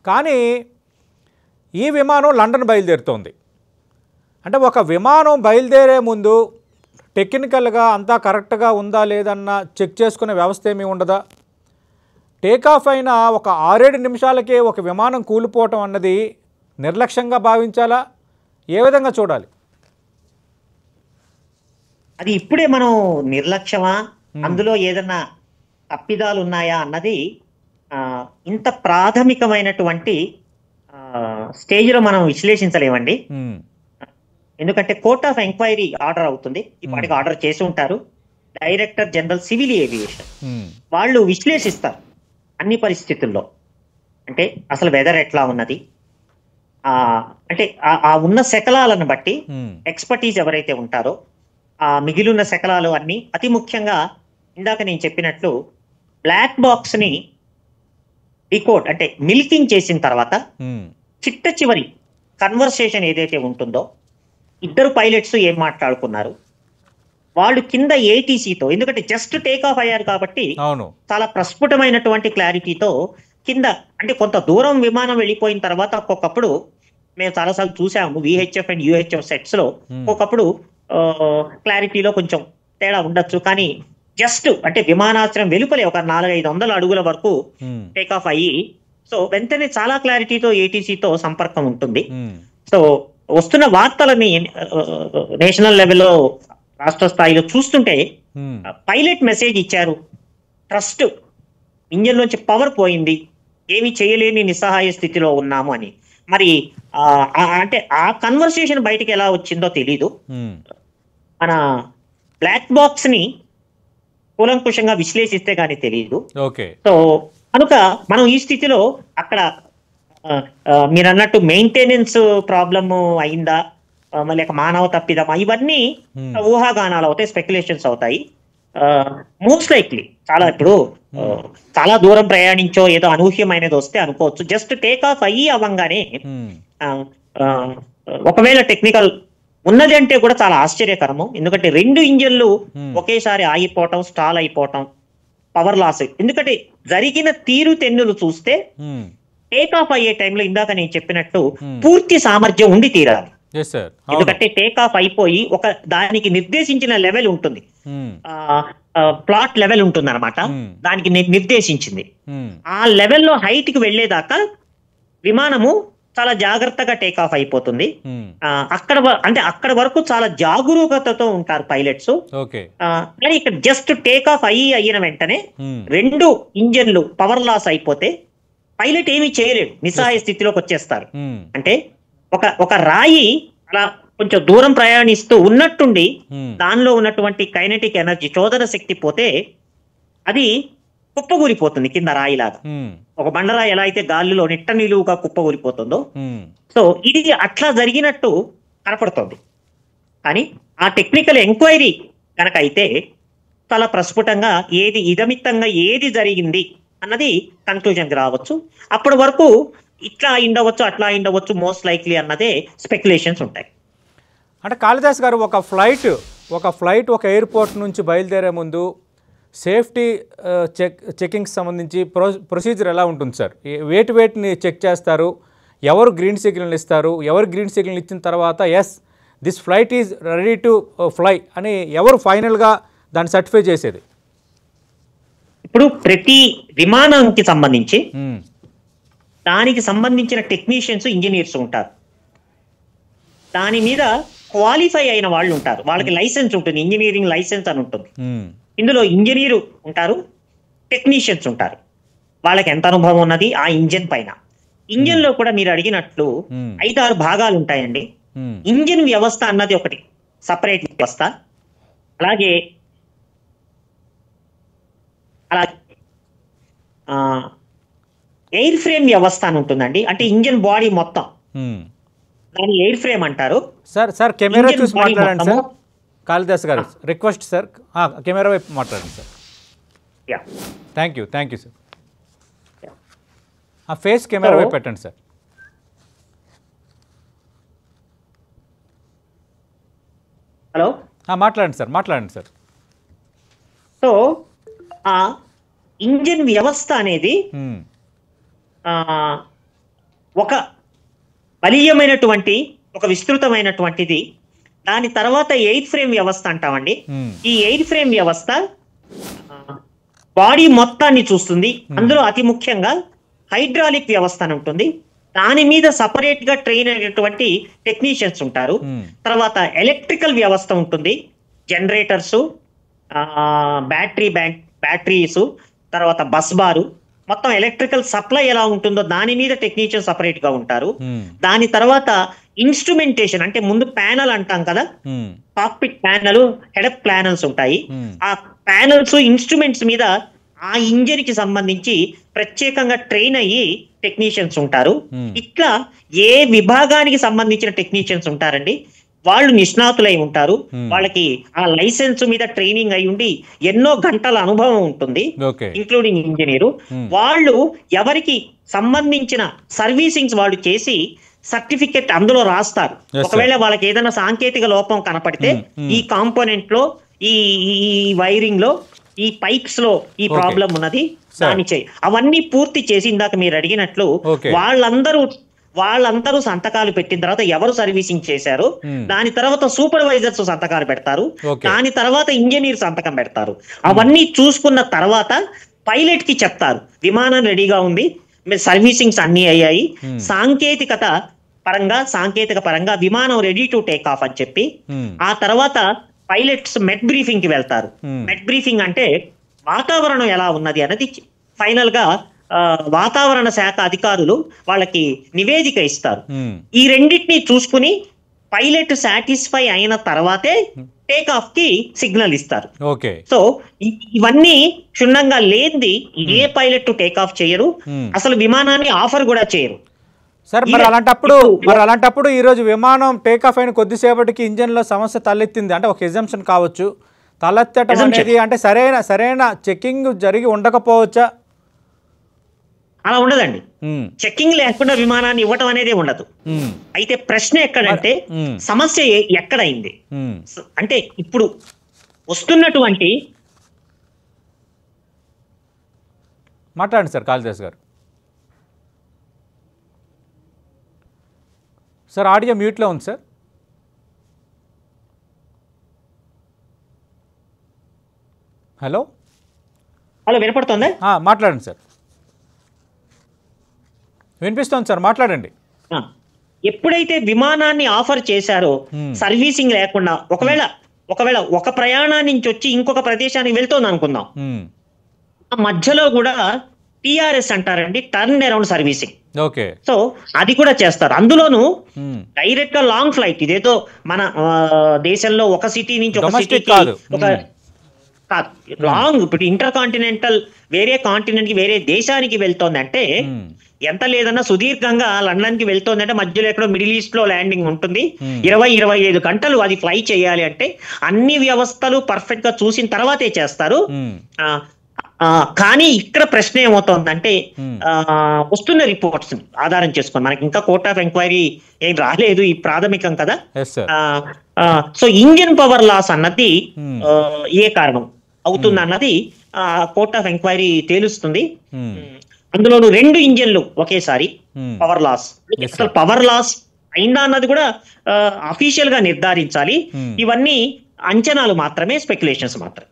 కానీ ఈ విమానం లండన్ బయలుదేరుతోంది. అంటే ఒక విమానం బయలుదేరే ముందు టెక్నికల్గా అంతా కరెక్ట్గా ఉందా లేదన్న చెక్ చేసుకునే వ్యవస్థ ఏమీ ఉండదా? టేకాఫ్ అయిన ఒక 6-7 నిమిషాలకే ఒక విమానం కూలిపోవటం అన్నది నిర్లక్ష్యంగా భావించాలా? ఏ విధంగా చూడాలి? అది ఇప్పుడే మనం నిర్లక్ష్యమా, అందులో ఏదన్నా తప్పిదాలు ఉన్నాయా అన్నది ఇంత ప్రాథమికమైనటువంటి స్టేజ్లో మనం విశ్లేషించలేమండి. ఎందుకంటే కోర్ట్ ఆఫ్ ఎంక్వైరీ ఆర్డర్ అవుతుంది, ఇప్పటికి ఆర్డర్ చేసి ఉంటారు. డైరెక్టర్ జనరల్ సివిల్ ఏవియేషన్ వాళ్ళు విశ్లేషిస్తారు అన్ని పరిస్థితుల్లో. అంటే అసలు వెదర్ ఎట్లా ఉన్నది, అంటే ఆ ఉన్న శకలాలను బట్టి ఎక్స్పర్టీస్ ఎవరైతే ఉంటారో ఆ మిగిలిన శకలాలు అన్ని, అతి ముఖ్యంగా ఇందాక నేను చెప్పినట్లు బ్లాక్ బాక్స్ ని డికోడ్ అంటే మిల్కింగ్ చేసిన తర్వాత చిట్ట చివరి కన్వర్సేషన్ ఏదైతే ఉంటుందో, ఇద్దరు పైలట్స్ ఏం మాట్లాడుకున్నారు, వాళ్ళు కింద ఏటీసీతో, ఎందుకంటే జస్ట్ టేక్ ఆఫ్ అయ్యారు కాబట్టి చాలా ప్రస్ఫుటమైనటువంటి క్లారిటీతో కింద, అంటే కొంత దూరం విమానం వెళ్ళిపోయిన తర్వాత ఒక్కొక్కప్పుడు మేము చాలాసార్లు చూసాము విహెచ్ఎఫ్ అండ్ యూహెచ్ఎఫ్ సెట్స్ లో ఒక్కొక్కప్పుడు క్లారిటీలో కొంచెం తేడా ఉండొచ్చు. కానీ జస్ట్ అంటే విమానాశ్రయం వెలుపలే ఒక 400-500 అడుగుల వరకు టేక్ ఆఫ్ అయ్యి, సో వెంటనే చాలా క్లారిటీతో ఏటీసీతో సంపర్కం ఉంటుంది. సో వస్తున్న వార్తలని నేషనల్ లెవెల్లో, రాష్ట్ర స్థాయిలో చూస్తుంటే పైలట్ మెసేజ్ ఇచ్చారు, ట్రస్ట్, ఇంజన్ నుంచి పవర్ పోయింది, ఏమీ చేయలేని నిస్సహాయ స్థితిలో ఉన్నాము అని. మరి అంటే ఆ కన్వర్సేషన్ బయటికి ఎలా వచ్చిందో తెలీదు. మన బ్లాక్ బాక్స్ ని కూలంకుషంగా విశ్లేషిస్తే కానీ తెలియదు. సో కనుక మనం ఈ స్థితిలో అక్కడ మీరు అన్నట్టు మెయింటెనెన్స్ ప్రాబ్లమ్ అయిందా, లేక మానవ తప్పిదమా, ఇవన్నీ ఊహాగానాలు అవుతాయి, స్పెక్యులేషన్స్ అవుతాయి. మోస్ట్ లైక్లీ ఇప్పుడు చాలా దూరం ప్రయాణించో ఏదో అనూహ్యమైనది వస్తే అనుకోవచ్చు. జస్ట్ టేక్ ఆఫ్ అయ్యి అవ్వంగానే ఒకవేళ టెక్నికల్ ఉన్నది అంటే కూడా చాలా ఆశ్చర్యకరము. ఎందుకంటే 2 ఇంజన్లు ఒకేసారి ఆగిపోవటం, స్టాల్ అయిపోవటం, పవర్ లాస్. ఎందుకంటే జరిగిన తీరుతెన్నులు చూస్తే టేక్ ఆఫ్ అయ్యే టైంలో ఇందాక నేను చెప్పినట్టు పూర్తి సామర్థ్యం ఉండి తీరాలి. ఎందుకంటే టేక్ ఆఫ్ అయిపోయి ఒక దానికి నిర్దేశించిన లెవెల్ ఉంటుంది, ప్లాట్ లెవెల్ ఉంటుంది అనమాట, దానికి నిర్దేశించింది. ఆ లెవెల్లో హైట్ కి వెళ్లేదాకా విమానము చాలా జాగ్రత్తగా టేక్ ఆఫ్ అయిపోతుంది. అక్కడ వరకు చాలా జాగరూకతతో ఉంటారు పైలట్స్. కానీ ఇక్కడ జస్ట్ టేక్ ఆఫ్ అయిన వెంటనే 2 ఇంజన్లు పవర్ లాస్ అయిపోతే పైలట్ ఏమీ చేయలేడు, నిస్సహాయ స్థితిలోకి వచ్చేస్తారు. అంటే ఒక రాయి అలా కొంచెం దూరం ప్రయాణిస్తూ ఉన్నట్టుండి దానిలో ఉన్నటువంటి కైనెటిక్ ఎనర్జీ, చోదన శక్తి పోతే అది కుప్పగూలిపోతుంది కింద రాయిలాగా. ఒక బండరాయి ఎలా అయితే గాలిలో నిట్ట నిలువుగా కుప్పగూలిపోతుందో, సో ఇది అట్లా జరిగినట్టు కనపడుతుంది. కానీ ఆ టెక్నికల్ ఎంక్వైరీ కనుక అయితే చాలా ప్రస్ఫుటంగా ఏది ఇదమిత్తంగా ఏది జరిగింది అన్నది కన్క్లూజన్కి రావచ్చు. అప్పటి వరకు ఇట్లా ఉండవచ్చు, అట్లా ఉండవచ్చు, మోస్ట్ లైక్లీ అన్నదే స్పెక్యులేషన్స్ ఉంటాయి. అంటే కాళిదాస్ గారు, ఒక ఫ్లైట్ ఒక ఎయిర్పోర్ట్ నుంచి బయలుదేరే ముందు సేఫ్టీ చెకింగ్కి సంబంధించి ప్రొసీజర్ ఎలా ఉంటుంది సార్? వేటిని చెక్ చేస్తారు, ఎవరు గ్రీన్ సిగ్నల్ ఇస్తారు, ఎవరు గ్రీన్ సిగ్నల్ ఇచ్చిన తర్వాత yes this flight is ready to fly అని ఎవరు ఫైనల్గా దాన్ని సర్టిఫై చేసేది? ఇప్పుడు ప్రతి విమానానికి సంబంధించి దానికి సంబంధించిన టెక్నీషియన్స్, ఇంజనీర్స్ ఉంటారు. దాని మీద క్వాలిఫై అయిన వాళ్ళు ఉంటారు, వాళ్ళకి లైసెన్స్ ఉంటుంది, ఇంజనీరింగ్ లైసెన్స్ అని ఉంటుంది. ఇందులో ఇంజనీరు ఉంటారు, టెక్నీషియన్స్ ఉంటారు, వాళ్ళకి ఎంత అనుభవం ఉన్నది ఆ ఇంజన్ పైన. ఇంజన్ లో కూడా మీరు అడిగినట్లు 5-6 భాగాలు ఉంటాయండి. ఇంజన్ వ్యవస్థ అన్నది ఒకటి సపరేట్ వ్యవస్థ. అలాగే ఎయిర్ ఫ్రేమ్ వ్యవస్థ అని ఉంటుందండి. అంటే ఇంజన్ బాడీ మొత్తం, దాన్ని ఎయిర్ ఫ్రేమ్ అంటారు. సార్ కెమెరా చూసి మాట్లాడండి సార్. కాళిదాస్ గారు రిక్వెస్ట్ సార్, కెమెరా వైపు మాట్లాడండి సార్. Thank you sir. ఆ ఫేస్ కెమెరా వైపు పెట్టండి సార్. హలో, మాట్లాడండి సార్. సో ఆ ఇంజిన్ వ్యవస్థ అనేది ఒక బలీయమైనటువంటి ఒక విస్తృతమైనటువంటిది. దాని తర్వాత ఎయిర్ ఫ్రేమ్ వ్యవస్థ అంటామండి. ఈ ఎయిర్ ఫ్రేమ్ వ్యవస్థ బాడీ మొత్తాన్ని చూస్తుంది. అందులో అతి ముఖ్యంగా హైడ్రాలిక్ వ్యవస్థ అని ఉంటుంది. దాని మీద సపరేట్ గా ట్రైన్ అయినటువంటి టెక్నీషియన్స్ ఉంటారు. తర్వాత ఎలక్ట్రికల్ వ్యవస్థ ఉంటుంది, జనరేటర్స్, బ్యాటరీస్, తర్వాత బస్ బారు, మొత్తం ఎలక్ట్రికల్ సప్లై ఎలా ఉంటుందో దాని మీద టెక్నీషియన్ సపరేట్ గా ఉంటారు. దాని తర్వాత ఇన్స్ట్రుమెంటేషన్ అంటే ముందు ప్యానల్ అంటాం కదా, కాక్పిట్ ప్యానల్, హెడప్ ప్యానల్స్ ఉంటాయి. ఆ ప్యానల్స్ ఇన్స్ట్రుమెంట్స్ మీద ఆ ఇంజిన్ కి సంబంధించి ప్రత్యేకంగా ట్రైన్ అయ్యి టెక్నీషియన్స్ ఉంటారు. ఇట్లా ఏ విభాగానికి సంబంధించిన టెక్నీషియన్స్ ఉంటారండి, వాళ్ళు నిష్ణాతులై ఉంటారు. వాళ్ళకి ఆ లైసెన్స్ మీద ట్రైనింగ్ అయి ఉండి ఎన్నో గంటల అనుభవం ఉంటుంది, ఇంక్లూడింగ్ ఇంజనీరు. వాళ్ళు ఎవరికి సంబంధించిన సర్వీసింగ్స్ వాళ్ళు చేసి సర్టిఫికెట్ అందులో రాస్తారు. ఒకవేళ వాళ్ళకి ఏదైనా సాంకేతిక లోపం కనపడితే ఈ కాంపోనెంట్ లో, ఈ వైరింగ్ లో, ఈ పైప్స్ లో ఈ ప్రాబ్లం ఉన్నది, దాన్ని చేయి, అవన్నీ పూర్తి చేసి ఇందాక మీరు అడిగినట్లు వాళ్ళందరూ సంతకాలు పెట్టిన తర్వాత ఎవరు సర్వీసింగ్ చేశారు, దాని తర్వాత సూపర్వైజర్స్ సంతకాలు పెడతారు, దాని తర్వాత ఇంజనీర్ సంతకం పెడతారు. అవన్నీ చూసుకున్న తర్వాత పైలట్ కి చెప్తారు విమానం రెడీగా ఉంది, సర్వీసింగ్స్ అన్ని అయ్యాయి, సాంకేతిక పరంగా విమానం రెడీ టు టేక్ ఆఫ్ అని చెప్పి ఆ తర్వాత పైలట్స్ మెట్ బ్రీఫింగ్ కి వెళ్తారు. మెట్ బ్రీఫింగ్ అంటే వాతావరణం ఎలా ఉన్నది అన్నది ఫైనల్ గా వాతావరణ శాఖ అధికారులు వాళ్ళకి నివేదిక ఇస్తారు. ఈ రెండింటిని చూసుకుని పైలట్ సాటిస్ఫై అయిన తర్వాతే టేక్ ఆఫ్ కి సిగ్నల్ ఇస్తారు. సో ఇవన్నీ క్షుణ్ణంగా లేనిది ఏ పైలట్ టేక్ ఆఫ్ చేయరు, అసలు విమానాన్ని ఆఫర్ కూడా చేయరు. సార్ మరి అలాంటప్పుడు ఈ రోజు విమానం టేక్ ఆఫ్ అయిన కొద్దిసేపటికి ఇంజన్ లో సమస్య తలెత్తింది అంటే ఒక ఎగ్జంప్షన్ కావచ్చు, తలెత్తటం అనేది అంటే సరైన చెకింగ్ జరిగి ఉండకపోవచ్చా? అలా ఉండదండి. చెకింగ్ లేకుండా విమానాన్ని ఇవ్వటం అనేది ఉండదు. అయితే ప్రశ్న ఎక్కడంటే సమస్య ఎక్కడైంది అంటే ఇప్పుడు వస్తున్నటువంటి మాట్లాడండి సార్ కాళిదాస్ గారు. సార్ ఆడియో మ్యూట్లో ఉంది సార్. హలో వినపడుతుందా? మాట్లాడండి సార్. వినిపిస్తోంది సార్, మాట్లాడండి. ఎప్పుడైతే విమానాన్ని ఆఫర్ చేశారో సర్వీసింగ్ లేకుండా, ఒకవేళ ఒక ప్రయాణం నుంచి వచ్చి ఇంకొక ప్రదేశానికి వెళ్తోంది అనుకుందాం, మధ్యలో కూడా టిఆర్ఎస్ అంటారండి, టర్న్ అరౌండ్ సర్వీసింగ్. సో అది కూడా చేస్తారు. అందులోనూ డైరెక్ట్ గా లాంగ్ ఫ్లైట్, ఇదేదో మన దేశంలో ఒక సిటీ నుంచి ఒక సిటీకి లాంగ్, ఇప్పుడు ఇంటర్ కాంటినెంటల్ వేరే కాంటినెంట్ కి వేరే దేశానికి వెళ్తోంది అంటే ఎంత లేదన్నా సుదీర్ఘంగా లండన్ కి వెళ్తోంది అంటే మధ్యలో ఎక్కడో మిడిల్ ఈస్ట్ లో ల్యాండింగ్ ఉంటుంది. 20-25 గంటలు అది ఫ్లై చేయాలి అంటే అన్ని వ్యవస్థలు పర్ఫెక్ట్ గా చూసిన తర్వాతే చేస్తారు. కానీ ఇక్కడ ప్రశ్న ఏమవుతోందంటే వస్తున్న రిపోర్ట్స్ ఆధారం చేసుకొని, మనకి ఇంకా కోర్ట్ ఆఫ్ ఎంక్వైరీ ఏం రాలేదు, ఈ ప్రాథమికం కదా. సో ఇంజిన్ పవర్ లాస్ అన్నది ఏ కారణం అవుతుంది అన్నది కోర్ట్ ఆఫ్ ఎంక్వైరీ తేలుస్తుంది. అందులోనూ 2 ఇంజన్లు ఒకేసారి పవర్ లాస్, అసలు పవర్ లాస్ అయిందా అన్నది కూడా అఫీషియల్ గా నిర్ధారించాలి. ఇవన్నీ అంచనాలు మాత్రమే, స్పెక్యులేషన్స్ మాత్రమే.